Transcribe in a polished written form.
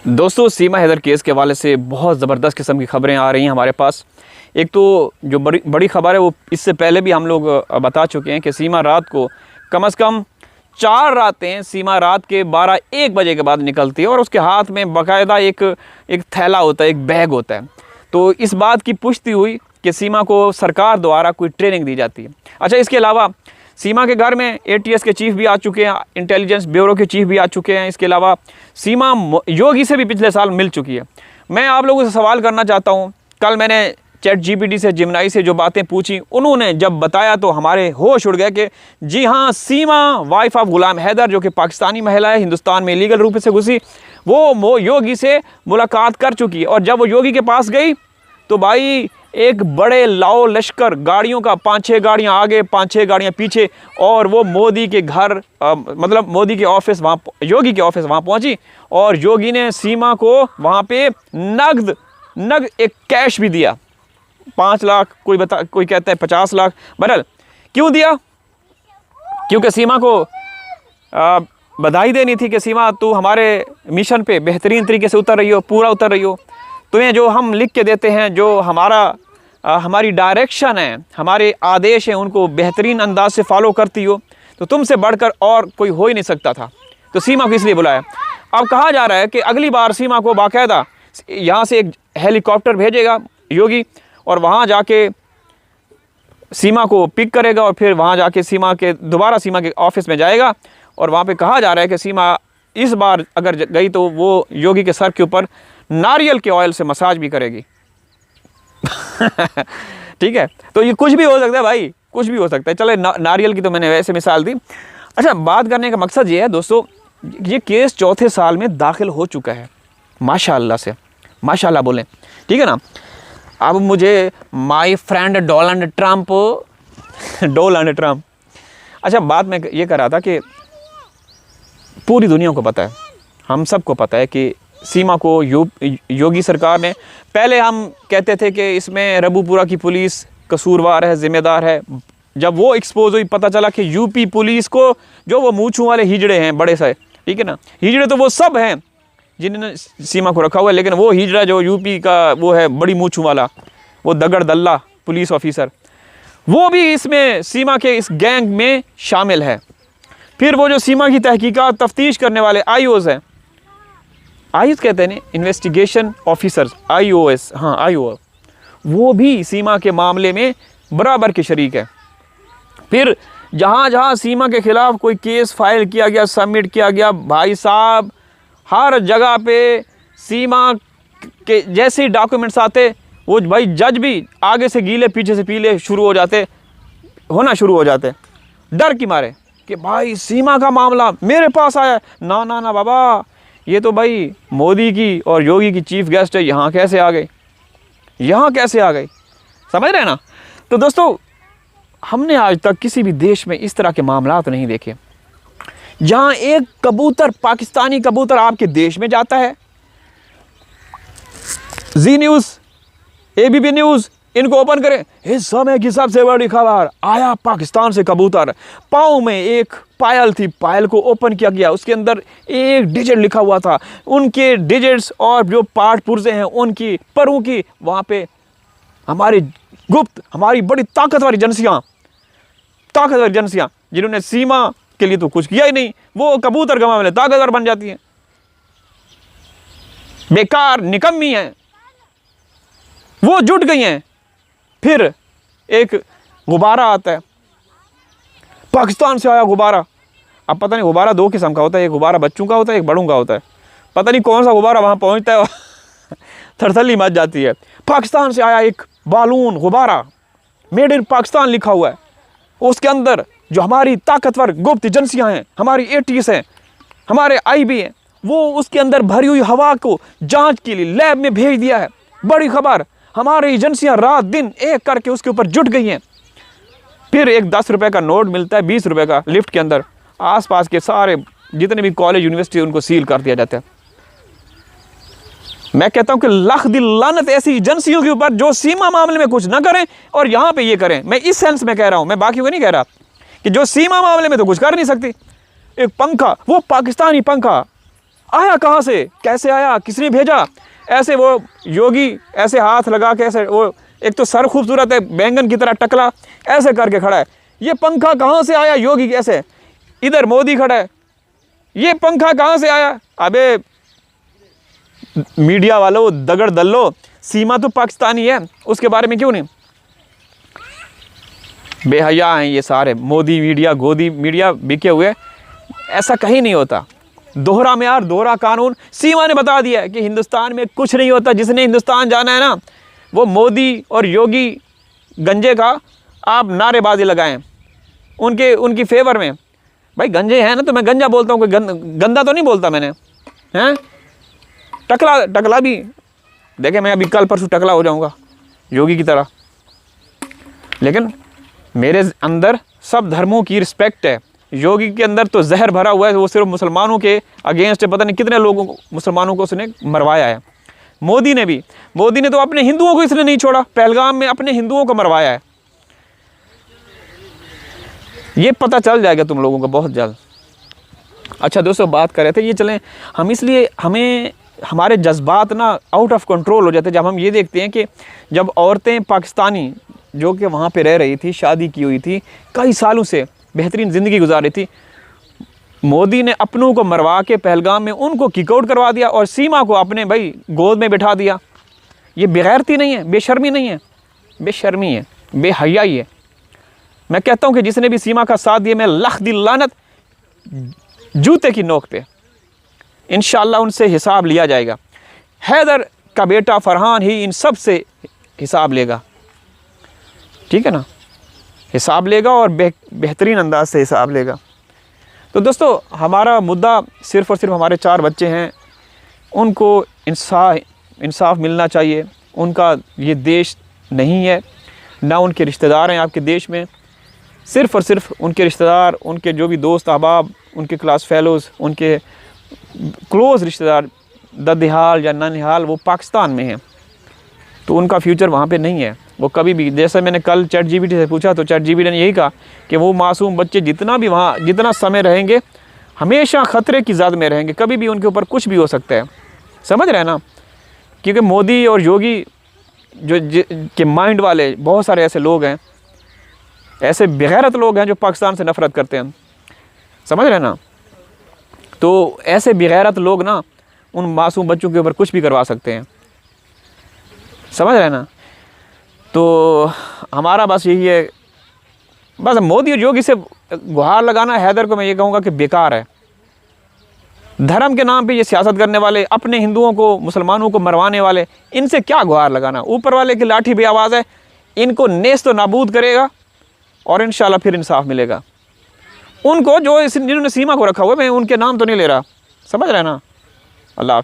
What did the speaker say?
दोस्तों, सीमा हैदर केस के हवाले से बहुत ज़बरदस्त किस्म की खबरें आ रही हैं हमारे पास। एक तो जो बड़ी खबर है वो इससे पहले भी हम लोग बता चुके हैं कि सीमा रात को कम से कम 4 रातें सीमा रात के 12-1 बजे के बाद निकलती है और उसके हाथ में बाकायदा एक थैला होता है, एक बैग होता है। तो इस बात की पुष्टि हुई कि सीमा को सरकार द्वारा कोई ट्रेनिंग दी जाती है। अच्छा, इसके अलावा सीमा के घर में ATS के चीफ भी आ चुके हैं, इंटेलिजेंस ब्यूरो के चीफ भी आ चुके हैं। इसके अलावा सीमा योगी से भी पिछले साल मिल चुकी है। मैं आप लोगों से सवाल करना चाहता हूं, कल मैंने ChatGPT से, जिमनाई से जो बातें पूछी, उन्होंने जब बताया तो हमारे होश उड़ गए कि जी हाँ, सीमा वाइफ ऑफ गुलाम हैदर जो कि पाकिस्तानी महिला है, हिंदुस्तान में इलीगल रूप से घुसी, वो योगी से मुलाकात कर चुकी है। और जब वो योगी के पास गई तो भाई एक बड़े लाओ लश्कर गाड़ियों का 5-6 गाड़ियां आगे, 5-6 गाड़ियां पीछे, और वो मोदी के घर मतलब मोदी के ऑफिस, वहाँ योगी के ऑफिस वहाँ पहुँची और योगी ने सीमा को वहाँ पे नगद एक कैश भी दिया, 5 लाख, कोई कहता है 50 लाख। बहरहाल क्यों दिया? क्योंकि सीमा को बधाई देनी थी कि सीमा तू हमारे मिशन पे बेहतरीन तरीके से उतर रही हो, पूरा उतर रही हो। तुम्हें जो हम लिख के देते हैं, जो हमारी डायरेक्शन है, हमारे आदेश हैं, उनको बेहतरीन अंदाज से फॉलो करती हो, तो तुमसे बढ़कर और कोई हो ही नहीं सकता था। तो सीमा को इसलिए बुलाया। अब कहा जा रहा है कि अगली बार सीमा को बाकायदा यहाँ से एक हेलीकॉप्टर भेजेगा योगी और वहाँ जाके सीमा को पिक करेगा और फिर वहाँ जाके दोबारा सीमा के ऑफिस में जाएगा। और वहाँ पे कहा जा रहा है कि सीमा इस बार अगर गई तो वो योगी के सर के ऊपर नारियल के ऑयल से मसाज भी करेगी। ठीक है, तो ये कुछ भी हो सकता है भाई, कुछ भी हो सकता है। चले, नारियल की तो मैंने वैसे मिसाल दी। अच्छा, बात करने का मकसद ये है दोस्तों, ये केस 4थे साल में दाखिल हो चुका है, माशाअल्लाह से, माशाअल्लाह बोलें, ठीक है ना। अब मुझे माय फ्रेंड डोनाल्ड ट्रम्प अच्छा, बात मैं ये कर रहा था कि पूरी दुनिया को पता है, हम सबको पता है कि सीमा को योगी सरकार ने, पहले हम कहते थे कि इसमें रबूपुरा की पुलिस कसूरवार है, जिम्मेदार है। जब वो एक्सपोज हुई, पता चला कि यूपी पुलिस को, जो वो मूंछों वाले हिजड़े हैं बड़े से, ठीक है ना, हिजड़े तो वो सब हैं जिन्होंने सीमा को रखा हुआ है, लेकिन वो हिजड़ा जो यूपी का वो है बड़ी मूंछों वाला, वो दगड़ दल्ला पुलिस ऑफिसर, वो भी इसमें सीमा के इस गैंग में शामिल है। फिर वो जो सीमा की तहकीकात तफ्तीश करने वाले IOs हैं, IOs कहते हैं इन्वेस्टिगेशन ऑफिसर्स, IOS, हाँ IO, वो भी सीमा के मामले में बराबर के शरीक है। फिर जहाँ जहाँ सीमा के खिलाफ कोई केस फाइल किया गया, सबमिट किया गया, भाई साहब हर जगह पे सीमा के जैसे ही डॉक्यूमेंट्स आते, वो भाई जज भी आगे से गीले पीछे से पीले होना शुरू हो जाते, डर की मारे कि भाई सीमा का मामला मेरे पास आया। ना ना ना बाबा, ये तो भाई मोदी की और योगी की चीफ गेस्ट है, यहाँ कैसे आ गई, यहाँ कैसे आ गई, समझ रहे हैं ना। तो दोस्तों, हमने आज तक किसी भी देश में इस तरह के मामला तो नहीं देखे जहाँ एक कबूतर, पाकिस्तानी कबूतर आपके देश में जाता है। जी न्यूज़, ABP न्यूज़, इनको ओपन करें, इस समय की सबसे बड़ी खबर, आया पाकिस्तान से कबूतर, पाँव में एक पायल थी, पायल को ओपन किया गया, उसके अंदर एक डिजिट लिखा हुआ था, उनके डिजिट्स और जो पार्ट पुर्जे हैं उनकी परों की, वहाँ पे हमारी गुप्त, हमारी बड़ी ताकतवर एजेंसियाँ जिन्होंने सीमा के लिए तो कुछ किया ही नहीं, वो कबूतर के मामले ताकतवर बन जाती हैं, बेकार निकम्मी हैं, वो जुट गई हैं। फिर एक गुब्बारा आता है, पाकिस्तान से आया गुब्बारा। अब पता नहीं, गुब्बारा 2 किस्म का होता है, एक गुब्बारा बच्चों का होता है, एक बड़ों का होता है, पता नहीं कौन सा गुब्बारा वहाँ पहुँचता है थरथली मच जाती है। पाकिस्तान से आया एक बालून गुब्बारा, मेड इन पाकिस्तान लिखा हुआ है, उसके अंदर जो हमारी ताकतवर गुप्त एजेंसियाँ हैं, हमारी ATS हैं, हमारे IB हैं, वो उसके अंदर भरी हुई हवा को जांच के लिए लैब में भेज दिया है। बड़ी खबर, हमारी एजेंसियां रात दिन एक करके उसके ऊपर जुट गई हैं। फिर एक 10 रुपए का नोट मिलता है, 20 रुपए का, लिफ्ट के अंदर आसपास के सारे जितने भी कॉलेज यूनिवर्सिटी उनको सील कर दिया जाता है। मैं कहता हूं कि लाख दिल लानत ऐसी एजेंसियों के ऊपर जो सीमा मामले में कुछ ना करें और यहाँ पे ये करें। मैं इस सेंस में कह रहा हूं, मैं बाकी को नहीं कह रहा, कि जो सीमा मामले में तो कुछ कर नहीं सकती। एक पंखा, वो पाकिस्तानी पंखा आया कहाँ से, कैसे आया, किसने भेजा? ऐसे वो योगी ऐसे हाथ लगा के, ऐसे वो एक तो सर खूबसूरत है, बैंगन की तरह टकला ऐसे करके खड़ा है। ये पंखा कहाँ से आया योगी कैसे? इधर मोदी खड़ा है, ये पंखा कहाँ से आया? अबे मीडिया वालों, दगड़ दल्लो, सीमा तो पाकिस्तानी है, उसके बारे में क्यों नहीं? बेहया हैं ये सारे मोदी मीडिया, गोदी मीडिया बिके हुए। ऐसा कहीं नहीं होता। दोहरा म्यार, दोहरा कानून। सीमा ने बता दिया है कि हिंदुस्तान में कुछ नहीं होता। जिसने हिंदुस्तान जाना है ना, वो मोदी और योगी गंजे का आप नारेबाजी लगाएं उनकी फेवर में। भाई गंजे हैं ना, तो मैं गंजा बोलता हूँ, कोई गंदा तो नहीं बोलता मैंने, हैं? टकला भी देखे, मैं अभी कल परसों टकला हो जाऊँगा योगी की तरह, लेकिन मेरे अंदर सब धर्मों की रिस्पेक्ट है। योगी के अंदर तो जहर भरा हुआ है, वो सिर्फ मुसलमानों के अगेंस्ट है। पता नहीं कितने लोगों को, मुसलमानों को उसने मरवाया है। मोदी ने तो अपने हिंदुओं को इसने नहीं छोड़ा, पहलगाम में अपने हिंदुओं को मरवाया है। ये पता चल जाएगा तुम लोगों को बहुत जल्द। अच्छा दोस्तों, बात कर रहे थे, ये चलें हम, इसलिए हमें हमारे जज्बात ना आउट ऑफ कंट्रोल हो जाते हैं जब हम ये देखते हैं कि जब औरतें पाकिस्तानी जो कि वहाँ पे रह रही थी, शादी की हुई थी, कई सालों से बेहतरीन ज़िंदगी गुजार रही थी, मोदी ने अपनों को मरवा के पहलगाम में उनको किकआउट करवा दिया और सीमा को अपने भाई गोद में बिठा दिया। ये बेगैरती नहीं है, बेशर्मी नहीं है, बेशर्मी है, बेहयाई है। मैं कहता हूँ कि जिसने भी सीमा का साथ दिया, मैं लख दिल लानत जूते की नोक पे, इंशाअल्लाह उनसे हिसाब लिया जाएगा। हैदर का बेटा फरहान ही इन सब से हिसाब लेगा, ठीक है ना? हिसाब लेगा और बेहतरीन अंदाज से हिसाब लेगा। तो दोस्तों, हमारा मुद्दा सिर्फ़ और सिर्फ हमारे 4 बच्चे हैं, उनको इंसाफ मिलना चाहिए। उनका ये देश नहीं है, ना उनके रिश्तेदार हैं आपके देश में। सिर्फ़ और सिर्फ उनके रिश्तेदार, उनके जो भी दोस्त अहबाब, उनके क्लास फेलोज़, उनके क्लोज़ रिश्तेदार ददिहाल या ननिहाल, वो पाकिस्तान में हैं। तो उनका फ्यूचर वहाँ पे नहीं है। वो कभी भी, जैसे मैंने कल ChatGPT से पूछा तो ChatGPT ने यही कहा कि वो मासूम बच्चे जितना भी वहाँ जितना समय रहेंगे, हमेशा ख़तरे की ज़द में रहेंगे, कभी भी उनके ऊपर कुछ भी हो सकता है। समझ रहे हैं ना? क्योंकि मोदी और योगी के माइंड वाले बहुत सारे ऐसे लोग हैं, ऐसे बेगैरत लोग हैं जो पाकिस्तान से नफ़रत करते हैं। समझ रहे हैं ना? तो ऐसे बेगैरत लोग ना उन मासूम बच्चों के ऊपर कुछ भी करवा सकते हैं। समझ रहे हैं ना? तो हमारा बस यही है, बस मोदी और योगी से गुहार लगाना। हैदर को मैं ये कहूँगा कि बेकार है। धर्म के नाम पे ये सियासत करने वाले, अपने हिंदुओं को, मुसलमानों को मरवाने वाले, इनसे क्या गुहार लगाना? ऊपर वाले की लाठी भी आवाज़ है, इनको नेस्त तो नाबूद करेगा और इंशाल्लाह फिर इंसाफ मिलेगा। उनको जो जिन्होंने सीमा को रखा हुआ, मैं उनके नाम तो नहीं ले रहा, समझ रहे हैं ना? अल्लाह हाफ़िज़।